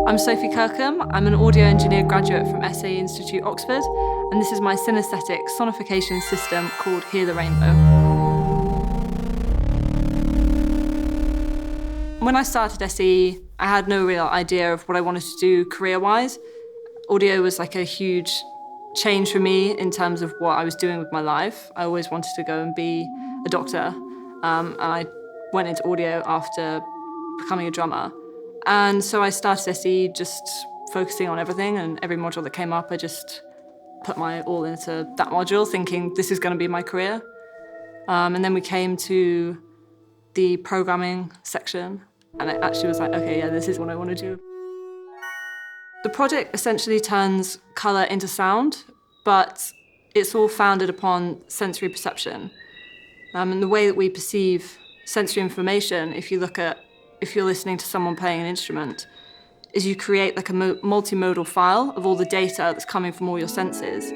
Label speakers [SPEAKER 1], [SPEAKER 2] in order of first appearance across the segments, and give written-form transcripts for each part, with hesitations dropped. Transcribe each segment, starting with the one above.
[SPEAKER 1] I'm Sophie Kirkham. I'm an audio engineer graduate from SAE Institute Oxford, and this is my synaesthetic sonification system called Hear the Rainbow. When I started SAE, I had no real idea of what I wanted to do career-wise. Audio was like a huge change for me in terms of what I was doing with my life. I always wanted to go and be a doctor, and I went into audio after becoming a drummer. And so I started SAE just focusing on everything, and every module that came up, I just put my all into that module, thinking this is going to be my career. And then we came to the programming section, and it actually was like, okay, yeah, this is what I want to do. The project essentially turns colour into sound, but it's all founded upon sensory perception. And the way that we perceive sensory information, if you're listening to someone playing an instrument, is you create like a multimodal file of all the data that's coming from all your senses.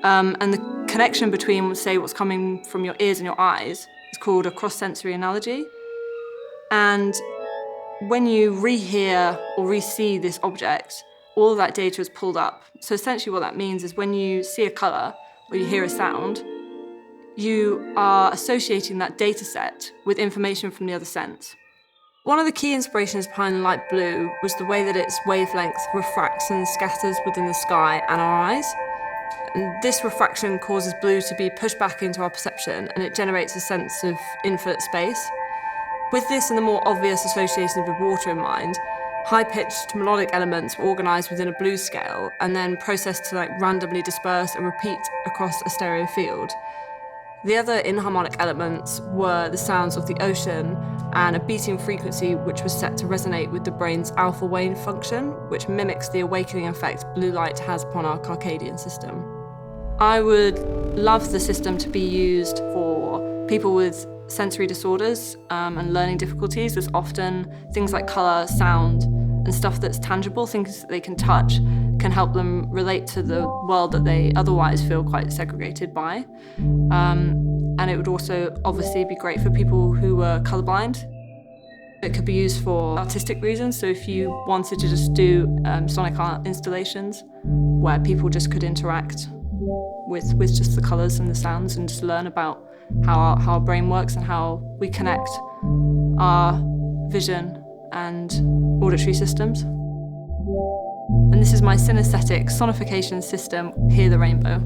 [SPEAKER 1] And the connection between, say, what's coming from your ears and your eyes is called a cross-sensory analogy. And when you rehear or re-see this object, all of that data is pulled up. So essentially what that means is when you see a colour or you hear a sound, you are associating that data set with information from the other sense. One of the key inspirations behind light blue was the way that its wavelength refracts and scatters within the sky and our eyes. And this refraction causes blue to be pushed back into our perception, and it generates a sense of infinite space. With this and the more obvious associations with water in mind, high-pitched melodic elements were organised within a blues scale and then processed to randomly disperse and repeat across a stereo field. The other inharmonic elements were the sounds of the ocean and a beating frequency which was set to resonate with the brain's alpha wave function, which mimics the awakening effect blue light has upon our circadian system. I would love the system to be used for people with sensory disorders and learning difficulties. There's often things like colour, sound, and stuff that's tangible, things that they can touch, can help them relate to the world that they otherwise feel quite segregated by. And it would also obviously be great for people who are colourblind. It could be used for artistic reasons, so if you wanted to just do sonic art installations where people just could interact with just the colours and the sounds and just learn about how our brain works and how we connect our vision and auditory systems. And this is my synaesthetic sonification system, Hear the Rainbow.